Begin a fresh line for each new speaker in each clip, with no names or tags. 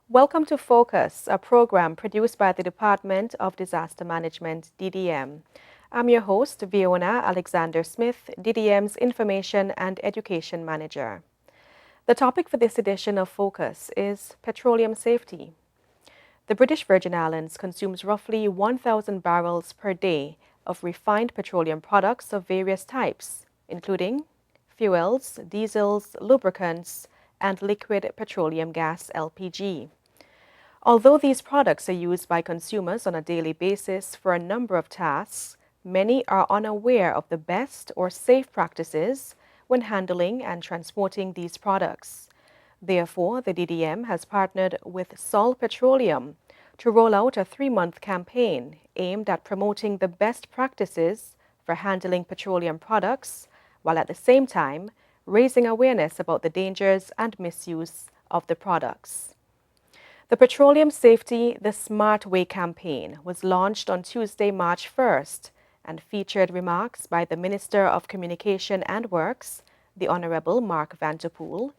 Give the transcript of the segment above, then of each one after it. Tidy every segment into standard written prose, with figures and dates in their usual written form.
Welcome to Focus, a program produced by the Department of Disaster Management, DDM. I'm your host, Fiona Alexander Smith, DDM's Information and Education Manager. The topic for this edition of Focus is petroleum safety. The British Virgin Islands consumes roughly 1,000 barrels per day of refined petroleum products of various types, including fuels, diesels, lubricants, and liquid petroleum gas (LPG). Although these products are used by consumers on a daily basis for a number of tasks, many are unaware of the best or safe practices when handling and transporting these products. Therefore, the DDM has partnered with Sol Petroleum to roll out a 3-month campaign aimed at promoting the best practices for handling petroleum products, while at the same time raising awareness about the dangers and misuse of the products. The Petroleum Safety the Smart Way campaign was launched on Tuesday, March 1st, and featured remarks by the Minister of Communication and Works, the Honourable Mark Vanterpool,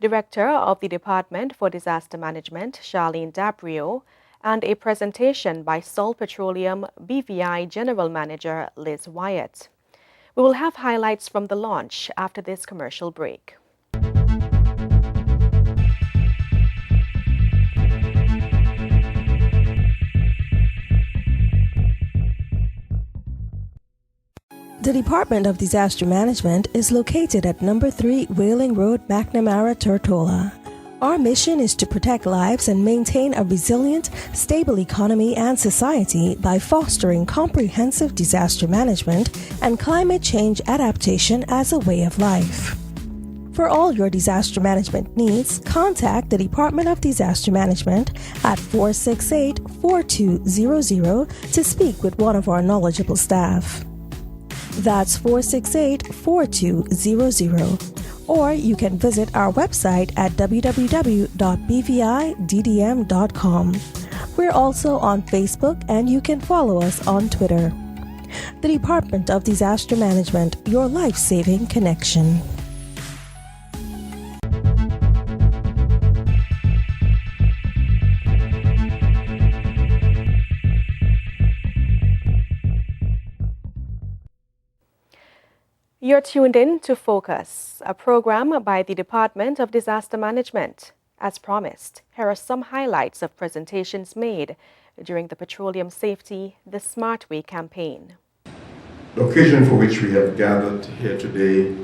Director of the Department for Disaster Management, Charlene Dabrio, and a presentation by Sol Petroleum BVI General Manager Liz Wyatt. We will have highlights from the launch after this commercial break.
The Department of Disaster Management is located at number 3 Whaling Road, McNamara, Tortola. Our mission is to protect lives and maintain a resilient, stable economy and society by fostering comprehensive disaster management and climate change adaptation as a way of life. For all your disaster management needs, contact the Department of Disaster Management at 468-4200 to speak with one of our knowledgeable staff. That's 468-4200. Or you can visit our website at www.bviddm.com. We're also on Facebook and you can follow us on Twitter. The Department of Disaster Management, your life-saving connection.
You're tuned in to Focus, a program by the Department of Disaster Management. As promised, here are some highlights of presentations made during the Petroleum Safety the Smart Way campaign.
The occasion for which we have gathered here today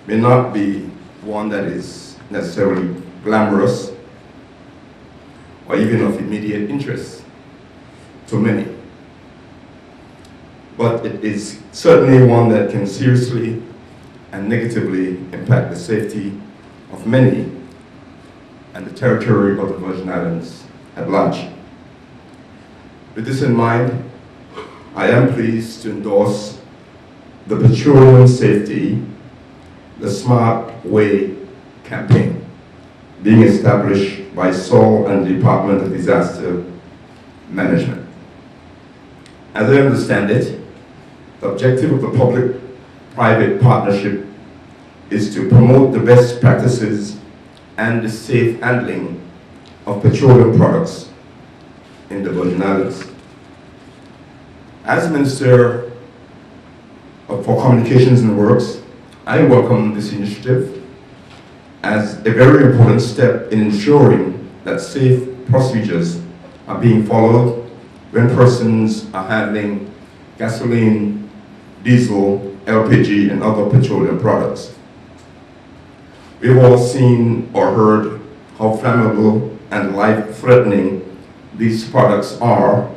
may not be one that is necessarily glamorous or even of immediate interest to many. But it is certainly one that can seriously and negatively impact the safety of many and the territory of the Virgin Islands at large. With this in mind, I am pleased to endorse the Petroleum Safety the Smart Way campaign being established by Sol and the Department of Disaster Management. As I understand it, the objective of the public-private partnership is to promote the best practices and the safe handling of petroleum products in the Virgin Islands. As Minister for Communications and Works, I welcome this initiative as a very important step in ensuring that safe procedures are being followed when persons are handling gasoline, diesel, LPG, and other petroleum products. We've all seen or heard how flammable and life-threatening these products are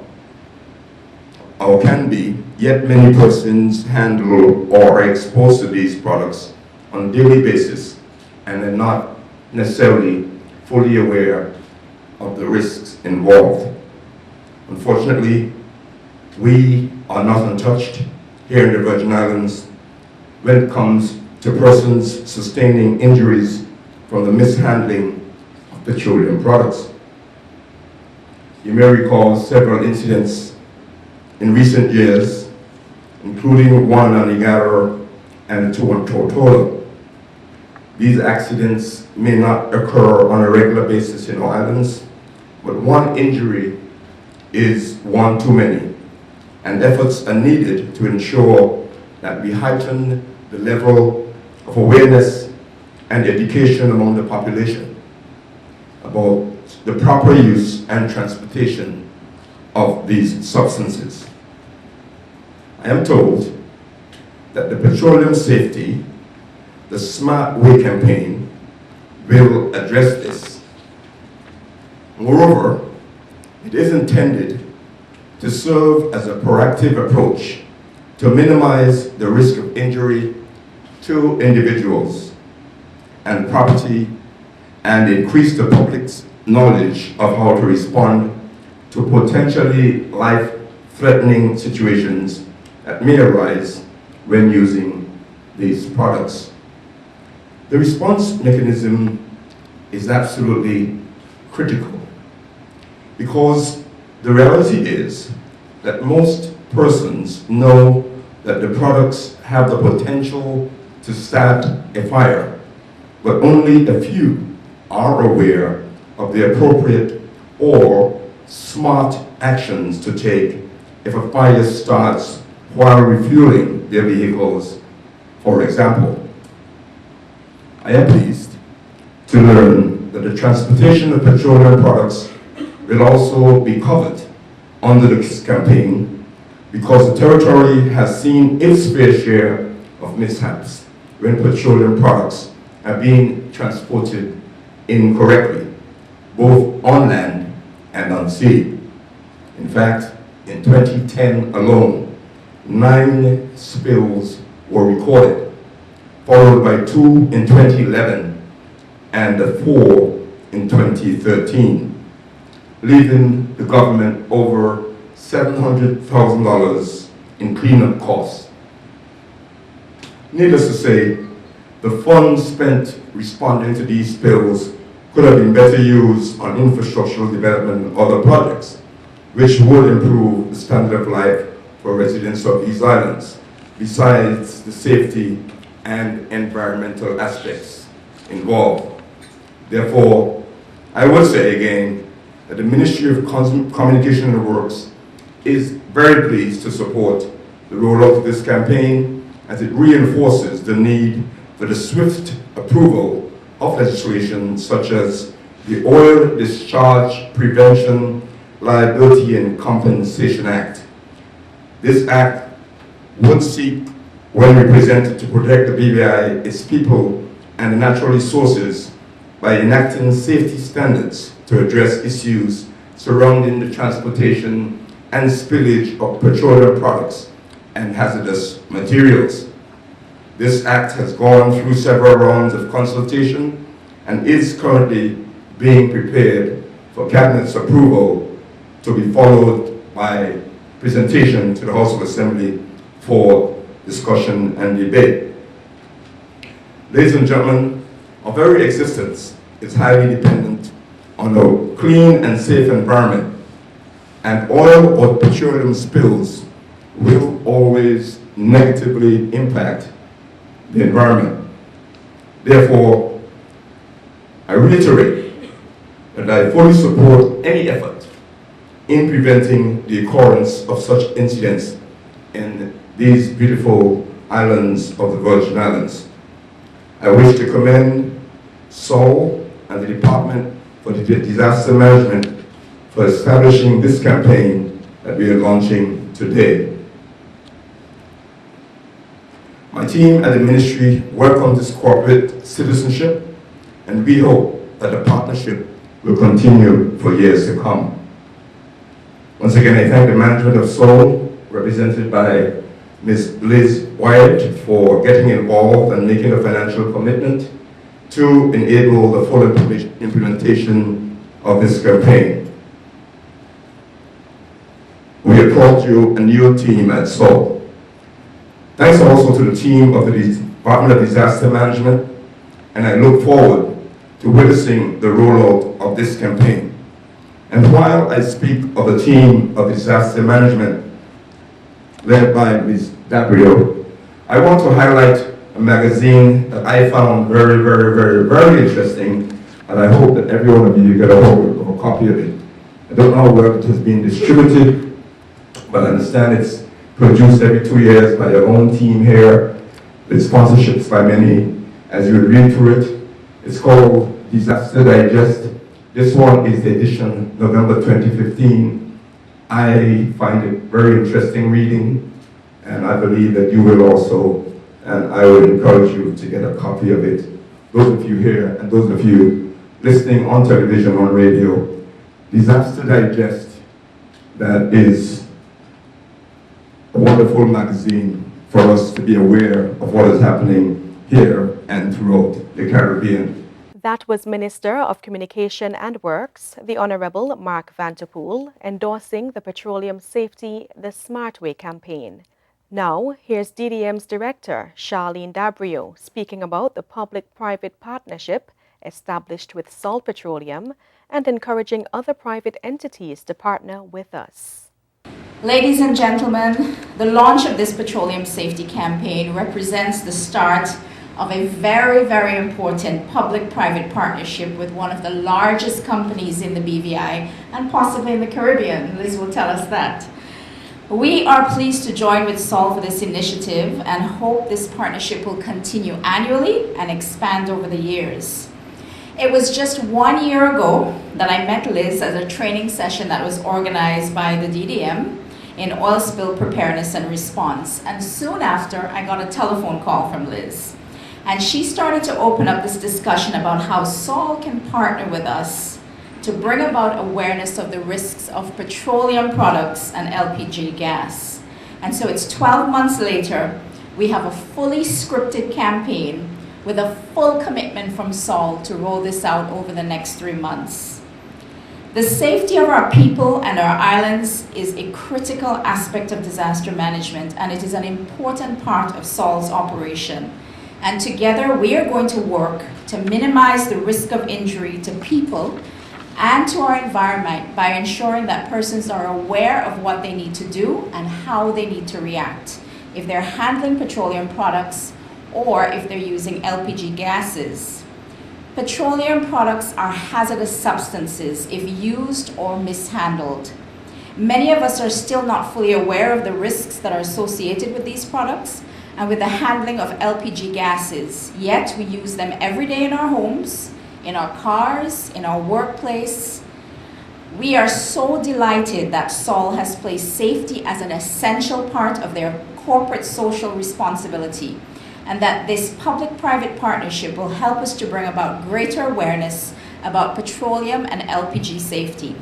or can be, yet many persons handle or are exposed to these products on a daily basis and are not necessarily fully aware of the risks involved. Unfortunately, we are not untouched here in the Virgin Islands when it comes to persons sustaining injuries from the mishandling of petroleum products. You may recall several incidents in recent years, including one on Igara and two on Tortola. These accidents may not occur on a regular basis in our islands, but one injury is one too many, and efforts are needed to ensure that we heighten the level of awareness and education among the population about the proper use and transportation of these substances. I am told that the Petroleum Safety, the Smart Way campaign, will address this. Moreover, it is intended to serve as a proactive approach to minimize the risk of injury to individuals and property and increase the public's knowledge of how to respond to potentially life-threatening situations that may arise when using these products. The response mechanism is absolutely critical because the reality is that most persons know that the products have the potential to start a fire, but only a few are aware of the appropriate or smart actions to take if a fire starts while refueling their vehicles, for example. I am pleased to learn that the transportation of petroleum products will also be covered under this campaign because the territory has seen its fair share of mishaps when petroleum products are being transported incorrectly, both on land and on sea. In fact, in 2010 alone, 9 spills were recorded, followed by 2 in 2011 and 4 in 2013, leaving the government over $700,000 in cleanup costs. Needless to say, the funds spent responding to these spills could have been better used on infrastructural development and other projects, which would improve the standard of life for residents of these islands, besides the safety and environmental aspects involved. Therefore, I would say again that the Ministry of Communication and Works is very pleased to support the rollout of this campaign as it reinforces the need for the swift approval of legislation such as the Oil Discharge Prevention, Liability and Compensation Act. This act would seek, when represented, to protect the BVI, its people, and the natural resources by enacting safety standards to address issues surrounding the transportation and spillage of petroleum products and hazardous materials. This act has gone through several rounds of consultation and is currently being prepared for Cabinet's approval to be followed by presentation to the House of Assembly for discussion and debate. Ladies and gentlemen, our very existence is highly dependent on a clean and safe environment, and oil or petroleum spills will always negatively impact the environment. Therefore, I reiterate that I fully support any effort in preventing the occurrence of such incidents in these beautiful islands of the Virgin Islands. I wish to commend Saul and the Department for Disaster Management for establishing this campaign that we are launching today. My team at the Ministry welcomes this corporate citizenship, and we hope that the partnership will continue for years to come. Once again, I thank the management of Seoul, represented by Ms. Liz Wyatt, for getting involved and making a financial commitment to enable the full implementation of this campaign. We applaud you and your team at Seoul. Thanks also to the team of the Department of Disaster Management, and I look forward to witnessing the rollout of this campaign. And while I speak of the team of disaster management led by Ms. Dabrio, I want to highlight a magazine that I found very interesting, and I hope that every one of you get a hold of a copy of it. I don't know how well it has been distributed, but I understand it's produced every 2 years by your own team here, with sponsorships by many. As you read through it, it's called Disaster Digest. This one is the edition November 2015. I find it very interesting reading, and I believe that you will also, and I would encourage you to get a copy of it. Those of you here and those of you listening on television, on radio, Disaster Digest, that is a wonderful magazine for us to be aware of what is happening here and throughout the Caribbean.
That was Minister of Communication and Works, the Honorable Mark Vanterpool, endorsing the Petroleum Safety the Smart Way campaign. Now, here's DDM's Director, Charlene Dabrio, speaking about the public-private partnership established with Salt Petroleum and encouraging other private entities to partner with us.
Ladies and gentlemen, the launch of this petroleum safety campaign represents the start of a very, very important public-private partnership with one of the largest companies in the BVI and possibly in the Caribbean. Liz will tell us that. We are pleased to join with SOL for this initiative and hope this partnership will continue annually and expand over the years. It was just 1 year ago that I met Liz at a training session that was organized by the DDM in oil spill preparedness and response. And soon after, I got a telephone call from Liz. And she started to open up this discussion about how SOL can partner with us to bring about awareness of the risks of petroleum products and LPG gas. And so it's 12 months later, we have a fully scripted campaign with a full commitment from SOL to roll this out over the next 3 months. The safety of our people and our islands is a critical aspect of disaster management, and it is an important part of SOL's operation. And together we are going to work to minimize the risk of injury to people and to our environment by ensuring that persons are aware of what they need to do and how they need to react if they're handling petroleum products or if they're using LPG gases. Petroleum products are hazardous substances if used or mishandled. Many of us are still not fully aware of the risks that are associated with these products and with the handling of LPG gases, yet we use them every day in our homes, in our cars, in our workplace. We are so delighted that SOL has placed safety as an essential part of their corporate social responsibility, and that this public-private partnership will help us to bring about greater awareness about petroleum and LPG safety.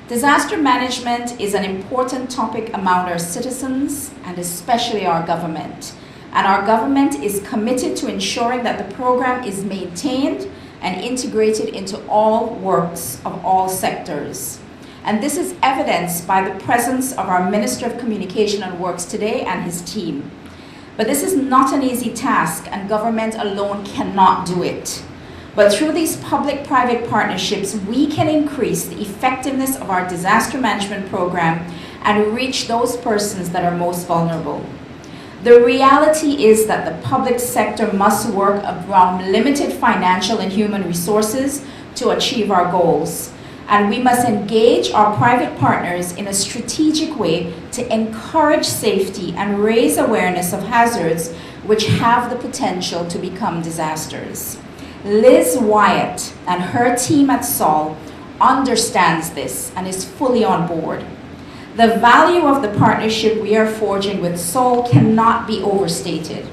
Disaster management is an important topic among our citizens and especially our government. And our government is committed to ensuring that the program is maintained and integrated into all works of all sectors. And this is evidenced by the presence of our Minister of Communication and Works today and his team. But this is not an easy task, and government alone cannot do it. But through these public-private partnerships, we can increase the effectiveness of our disaster management program and reach those persons that are most vulnerable. The reality is that the public sector must work around limited financial and human resources to achieve our goals. And we must engage our private partners in a strategic way to encourage safety and raise awareness of hazards which have the potential to become disasters. Liz Wyatt and her team at SOL understands this and is fully on board. The value of the partnership we are forging with SOL cannot be overstated.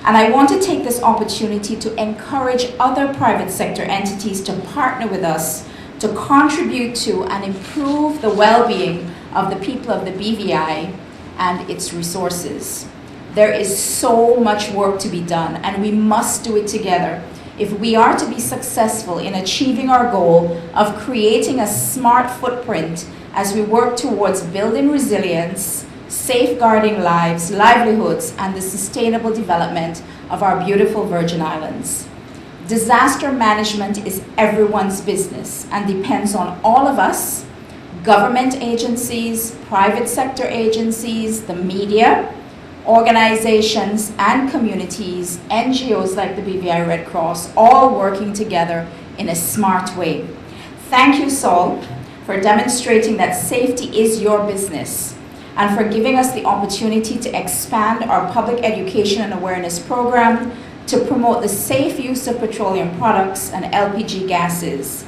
And I want to take this opportunity to encourage other private sector entities to partner with us to contribute to and improve the well-being of the people of the BVI and its resources. There is so much work to be done, and we must do it together if we are to be successful in achieving our goal of creating a smart footprint as we work towards building resilience, safeguarding lives, livelihoods, and the sustainable development of our beautiful Virgin Islands. Disaster management is everyone's business and depends on all of us, government agencies, private sector agencies, the media, organizations and communities, NGOs like the BVI Red Cross, all working together in a smart way. Thank you, SOL. for demonstrating that safety is your business, and for giving us the opportunity to expand our public education and awareness program to promote the safe use of petroleum products and LPG gases.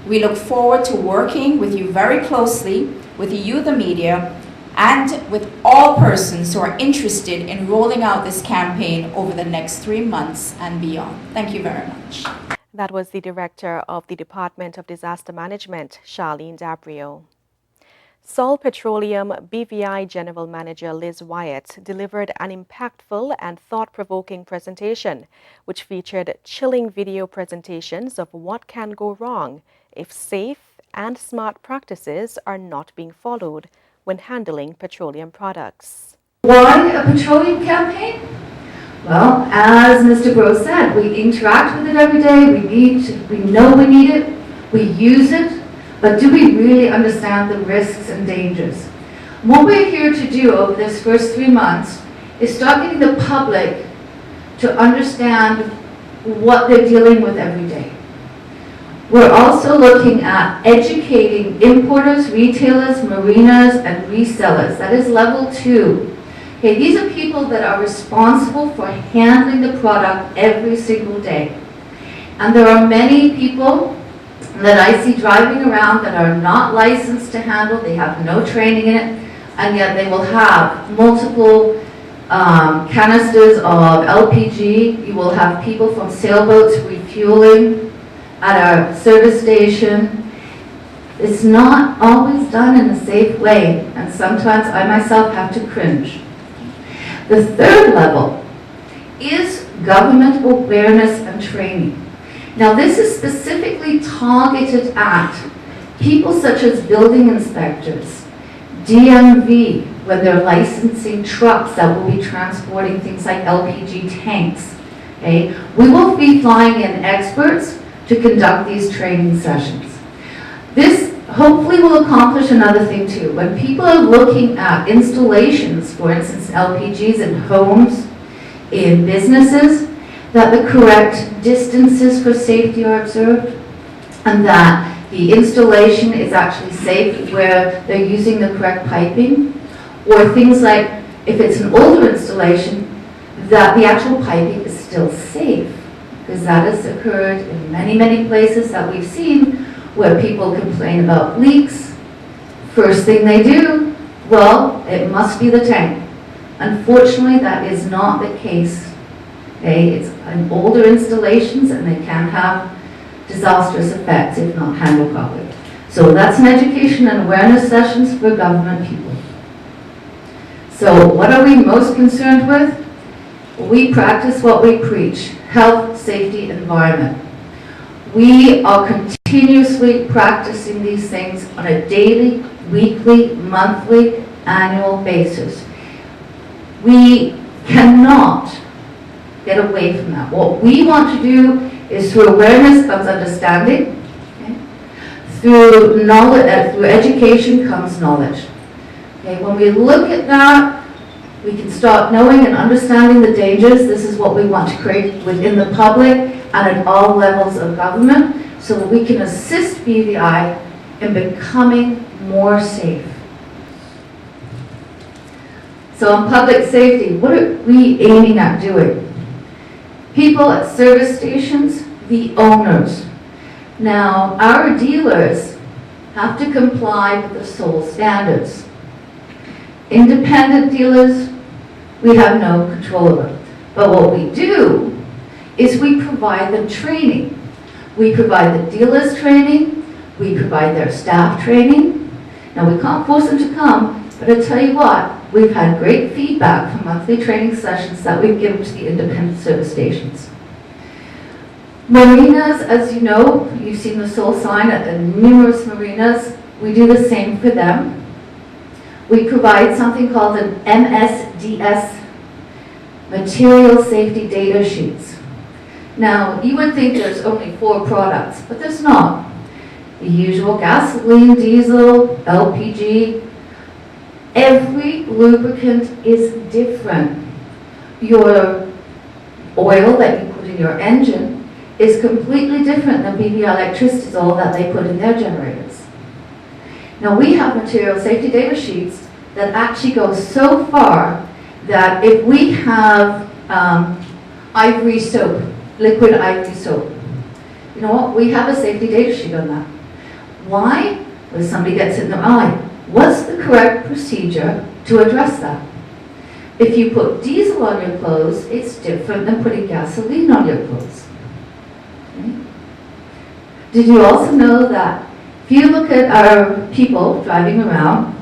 We look forward to working with you very closely, with you, the media, and with all persons who are interested in rolling out this campaign over the next 3 months and beyond. Thank you very much.
That was the Director of the Department of Disaster Management, Charlene Dabrio. Sol Petroleum BVI General Manager Liz Wyatt delivered an impactful and thought-provoking presentation, which featured chilling video presentations of what can go wrong if safe and smart practices are not being followed when handling petroleum products.
Why a petroleum campaign? Well, as Mr. Gross said, we interact with it every day, we know we need it, we use it, but do we really understand the risks and dangers? What we're here to do over this first 3 months is start getting the public to understand what they're dealing with every day. We're also looking at educating importers, retailers, marinas, and resellers. That is level 2. Okay, these are people that are responsible for handling the product every single day. And there are many people that I see driving around that are not licensed to handle, they have no training in it, and yet they will have multiple canisters of LPG. You will have people from sailboats refueling at our service station. It's not always done in a safe way, and sometimes I myself have to cringe. The third level is government awareness and training. Now, this is specifically targeted at people such as building inspectors, DMV, when they're licensing trucks that will be transporting things like LPG tanks. Okay? We will be flying in experts to conduct these training sessions. This hopefully will accomplish another thing too. When people are looking at installations, for instance, LPGs in homes, in businesses, that the correct distances for safety are observed, and that the installation is actually safe where they're using the correct piping, or things like, if it's an older installation, that the actual piping is still safe, because that has occurred in many, many places that we've seen where people complain about leaks. First thing they do, well, it must be the tank. Unfortunately, that is not the case. Okay, it's an older installations and they can have disastrous effects if not handled properly. So that's an education and awareness sessions for government people. So what are we most concerned with? We practice what we preach: health, safety, environment. We are continuously practicing these things on a daily, weekly, monthly, annual basis. We cannot get away from that. What we want to do is, through awareness comes understanding. Okay? Through knowledge, through education comes knowledge. Okay? When we look at that, we can start knowing and understanding the dangers. This is what we want to create within the public and at all levels of government, so that we can assist BVI in becoming more safe. So on public safety, what are we aiming at doing? People at service stations, the owners. Now, our dealers have to comply with the SOL standards. Independent dealers, we have no control over. But what we do is we provide them training. We provide the dealers training, we provide their staff training. Now, we can't force them to come, but I tell you what, we've had great feedback from monthly training sessions that we've given to the independent service stations. Marinas, as you know, you've seen the SOL sign at the numerous marinas. We do the same for them. We provide something called an MSDS, Material Safety Data Sheets. Now, you would think there's only 4 products, but there's not. The usual gasoline, diesel, LPG. Every lubricant is different. Your oil that you put in your engine is completely different than BVI electricity oil that they put in their generators. Now we have material safety data sheets that actually go so far that if we have ivory soap, liquid ivory soap, you know what, we have a safety data sheet on that. Why? When somebody gets it in their eye, what's the correct procedure to address that? If you put diesel on your clothes, it's different than putting gasoline on your clothes. Okay? Did you also know that if you look at our people driving around,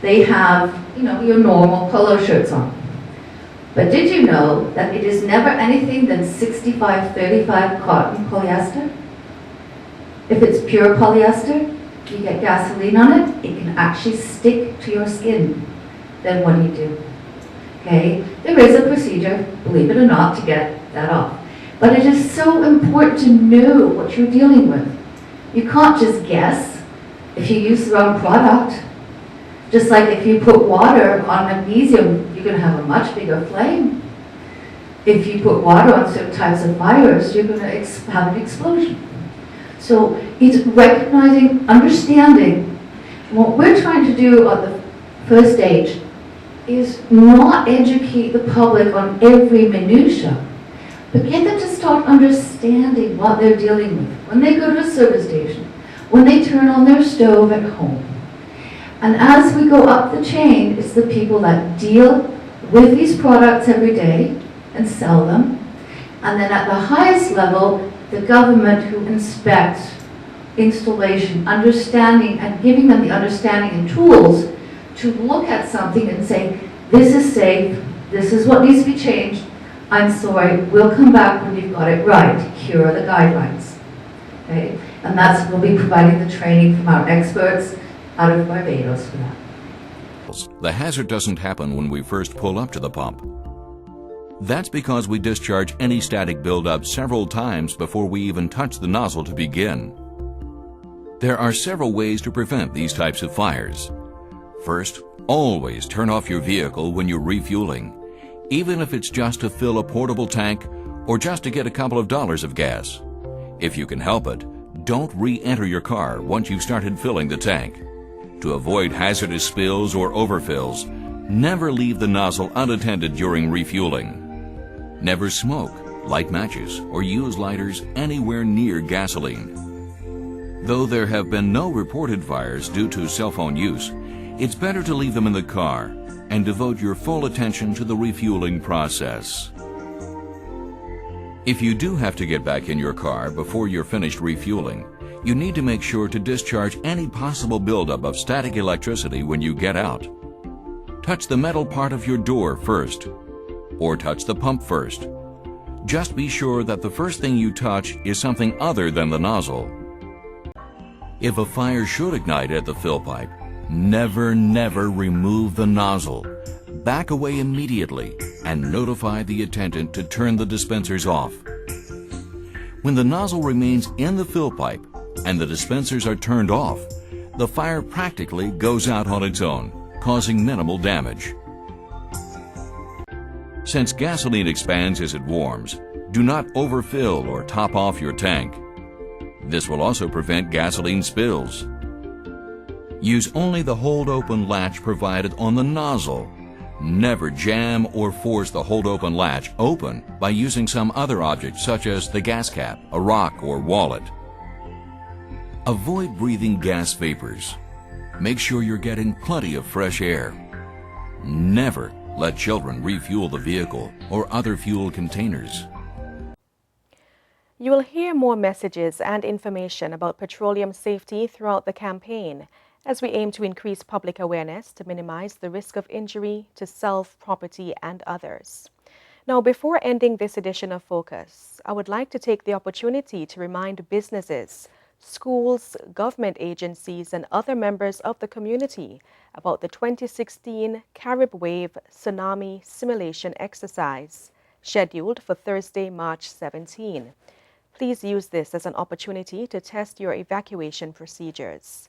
they have, you know, your normal polo shirts on. But did you know that it is never anything than 65-35 cotton polyester? If it's pure polyester, you get gasoline on it, it can actually stick to your skin. Then what do? Okay, there is a procedure, believe it or not, to get that off. But it is so important to know what you're dealing with. You can't just guess if you use the wrong product. Just like if you put water on magnesium, you're going to have a much bigger flame. If you put water on certain types of fires, you're going to have an explosion. So it's recognizing, understanding. What we're trying to do on the first stage is not educate the public on every minutia, but get them to start understanding what they're dealing with when they go to a service station, when they turn on their stove at home. And as we go up the chain, it's the people that deal with these products every day and sell them. And then at the highest level, the government who inspects installation, understanding, and giving them the understanding and tools to look at something and say, this is safe, this is what needs to be changed, I'm sorry, we'll come back when you've got it right. Here are the guidelines. Okay? And we'll be providing the training from our experts out of Barbados for that.
The hazard doesn't happen when we first pull up to the pump. That's because we discharge any static buildup several times before we even touch the nozzle to begin. There are several ways to prevent these types of fires. First, always turn off your vehicle when you're refueling, even if it's just to fill a portable tank or just to get a couple of dollars of gas. If you can help it, don't re-enter your car once you've started filling the tank. To avoid hazardous spills or overfills, never leave the nozzle unattended during refueling. Never smoke, light matches, or use lighters anywhere near gasoline. Though there have been no reported fires due to cell phone use, it's better to leave them in the car and devote your full attention to the refueling process. If you do have to get back in your car before you're finished refueling, you need to make sure to discharge any possible buildup of static electricity when you get out. Touch the metal part of your door first, or touch the pump first. Just be sure that the first thing you touch is something other than the nozzle. If a fire should ignite at the fill pipe, never remove the nozzle. Back away immediately and notify the attendant to turn the dispensers off. When the nozzle remains in the fill pipe and the dispensers are turned off, the fire practically goes out on its own, causing minimal damage. Since gasoline expands as it warms, do not overfill or top off your tank. This will also prevent gasoline spills. Use only the hold-open latch provided on the nozzle. Never jam or force the hold-open latch open by using some other object such as the gas cap, a rock, or wallet. Avoid breathing gas vapors. Make sure you're getting plenty of fresh air. Never let children refuel the vehicle or other fuel containers.
You will hear more messages and information about petroleum safety throughout the campaign, as we aim to increase public awareness to minimize the risk of injury to self, property, and others. Now, before ending this edition of Focus, I would like to take the opportunity to remind businesses, schools, government agencies, and other members of the community about the 2016 Carib Wave Tsunami Simulation Exercise, scheduled for Thursday, March 17. Please use this as an opportunity to test your evacuation procedures.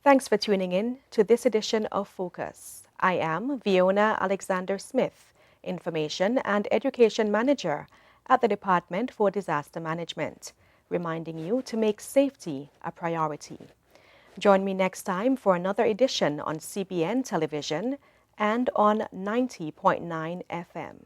Thanks for tuning in to this edition of Focus. I am Fiona Alexander-Smith, Information and Education Manager at the Department for Disaster Management, reminding you to make safety a priority. Join me next time for another edition on CBN Television and on 90.9 FM.